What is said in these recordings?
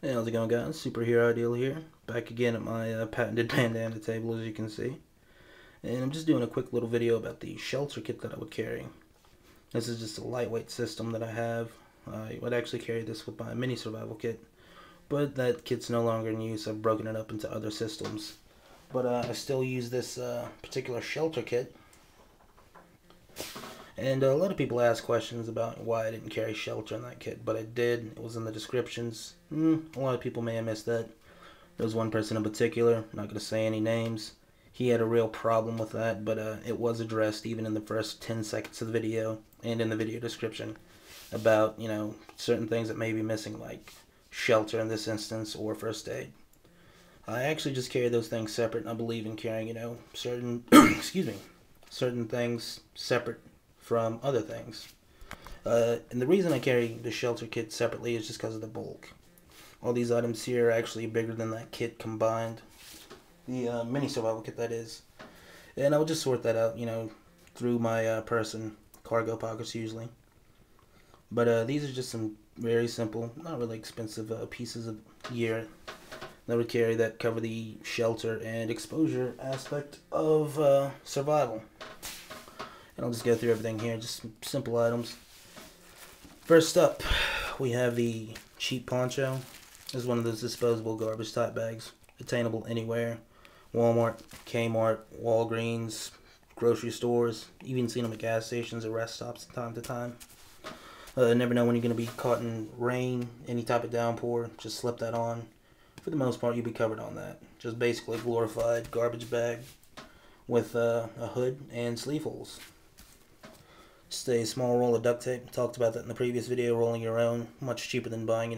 Hey, how's it going, guys? Superhero Ideal here, back again at my patented bandana table, as you can see. And I'm just doing a quick little video about the shelter kit that I would carry. This is just a lightweight system that I have. I would actually carry this with my mini survival kit, but that kit's no longer in use. I've broken it up into other systems. But I still use this particular shelter kit. And a lot of people ask questions about why I didn't carry shelter in that kit, but I did. It was in the descriptions. A lot of people may have missed that. There was one person in particular, I'm not going to say any names. He had a real problem with that, but it was addressed even in the first 10 seconds of the video and in the video description about, certain things that may be missing, like shelter in this instance or first aid. I actually just carry those things separate, and I believe in carrying, certain, certain things separate from other things. And the reason I carry the shelter kit separately is just because of the bulk. All these items here are actually bigger than that kit combined. The mini survival kit, that is. And I would just sort that out, through my person, cargo pockets usually. But these are just some very simple, not really expensive pieces of gear that would carry that cover the shelter and exposure aspect of survival. And I'll just go through everything here, just some simple items. First up, we have the cheap poncho. This is one of those disposable garbage type bags, attainable anywhere. Walmart, Kmart, Walgreens, grocery stores, even seen them at gas stations or rest stops from time to time. Never know when you're going to be caught in rain, any type of downpour, just slip that on. For the most part, you'll be covered on that. Just basically a glorified garbage bag with a hood and sleeve holes. Just a small roll of duct tape. Talked about that in the previous video, rolling your own. Much cheaper than buying,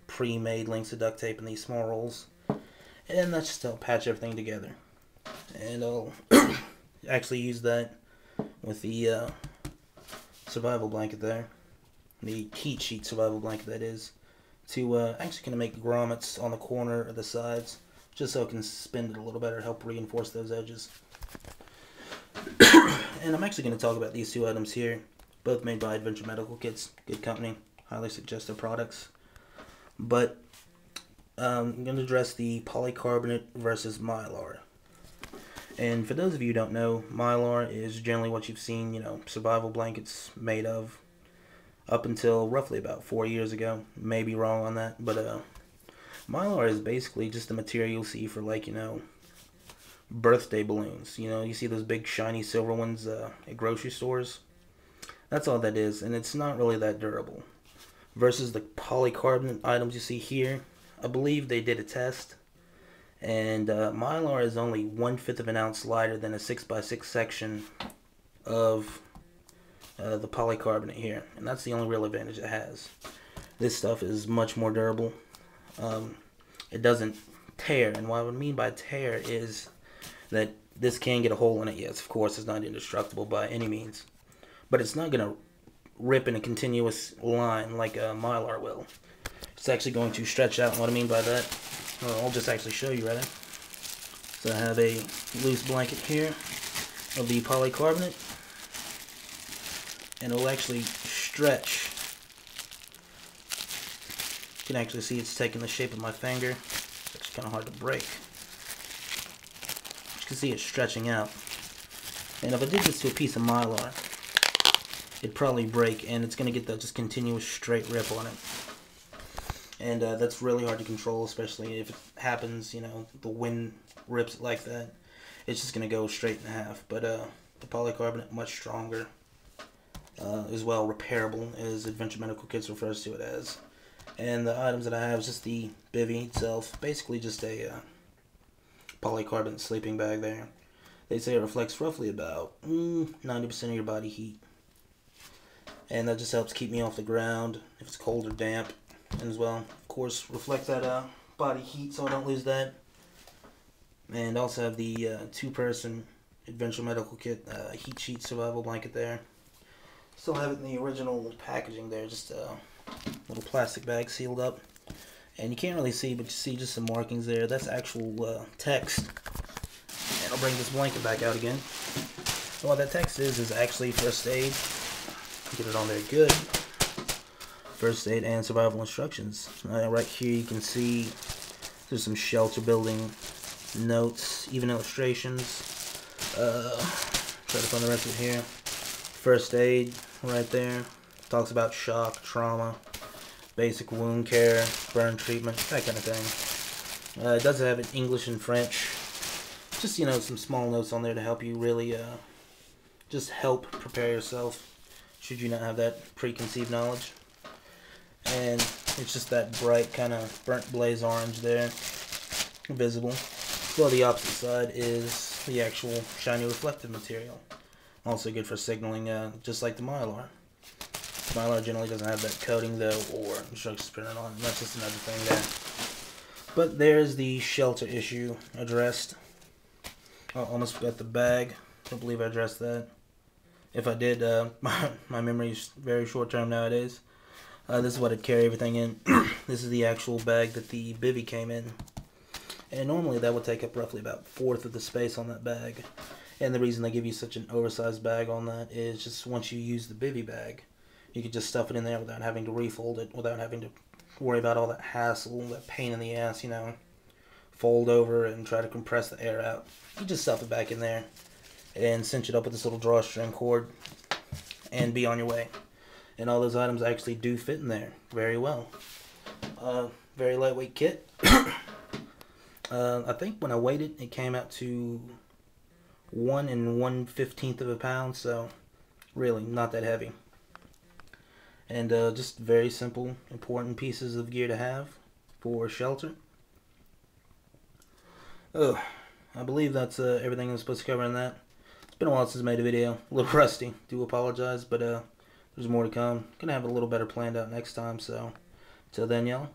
pre-made lengths of duct tape in these small rolls. And that's just to help patch everything together. And I'll actually use that with the survival blanket there. The heat sheet survival blanket, that is. To actually kind of make grommets on the corner or the sides. Just so I can spin it a little better, help reinforce those edges. And I'm actually going to talk about these two items here, both made by Adventure Medical Kits, good company, highly suggest their products. But I'm going to address the polycarbonate versus mylar. And for those of you who don't know, mylar is generally what you've seen, survival blankets made of up until roughly about 4 years ago. May be wrong on that, but mylar is basically just the material you'll see for, like, birthday balloons. You see those big shiny silver ones at grocery stores? That's all that is, and it's not really that durable. Versus the polycarbonate items you see here, I believe they did a test, and mylar is only 1/5 of an ounce lighter than a 6x6 section of the polycarbonate here, and that's the only real advantage it has. This stuff is much more durable. It doesn't tear, and what I mean by tear is that this can get a hole in it. Yes, of course, it's not indestructible by any means, but it's not going to rip in a continuous line like a mylar will. It's actually going to stretch out, and what I mean by that, I'll just actually show you rather. So I have a loose blanket here of the polycarbonate, and it'll actually stretch. You can actually see it's taking the shape of my finger. It's kind of hard to break. You can see it stretching out. And if I did this to a piece of mylar, it'd probably break, and it's going to get that just continuous straight rip on it. And that's really hard to control, especially if it happens, the wind rips it like that. It's just going to go straight in half. But the polycarbonate, much stronger, as well repairable, as Adventure Medical Kits refers to it as. And the items that I have is just the bivy itself, basically just a polycarbonate sleeping bag there. They say it reflects roughly about 90% of your body heat. And that just helps keep me off the ground if it's cold or damp. And as well, of course, reflect that body heat so I don't lose that. And also have the two-person Adventure Medical Kit heat sheet survival blanket there. Still have it in the original packaging there, just a little plastic bag sealed up. And you can't really see, but you see just some markings there. That's actual text. And I'll bring this blanket back out again. So what that text is actually first aid. Get it on there good. first aid and survival instructions. Right here you can see there's some shelter building notes, even illustrations. Try to find the rest of it here. First aid right there. Talks about shock, trauma, basic wound care, burn treatment, that kind of thing. It does have it English and French. Just, some small notes on there to help you really just help prepare yourself should you not have that preconceived knowledge. And it's just that bright kind of burnt blaze orange there, visible. So the opposite side is the actual shiny reflective material. Also good for signaling, just like the Mylar. Mylar generally doesn't have that coating though, or instructions printed on it. That's just another thing there. But there's the shelter issue addressed. I almost forgot the bag. Don't believe I addressed that. If I did, my memory is very short term nowadays. This is what I'd carry everything in. This is the actual bag that the bivvy came in. And normally that would take up roughly about 1/4 of the space on that bag. And the reason they give you such an oversized bag on that is just once you use the bivvy bag, you could just stuff it in there without having to refold it, without having to worry about all that hassle, that pain in the ass, fold over and try to compress the air out. You just stuff it back in there and cinch it up with this little drawstring cord and be on your way. And all those items actually do fit in there very well. Very lightweight kit. I think when I weighed it, it came out to 1 1/15 of a pound, so really not that heavy. And just very simple, important pieces of gear to have for shelter. I believe that's everything I'm supposed to cover in that. It's been a while since I made a video. A little rusty. Do apologize, but there's more to come. Gonna have a little better planned out next time, so till then, y'all.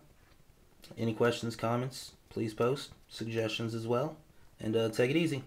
Any questions, comments, please post. Suggestions as well. And take it easy.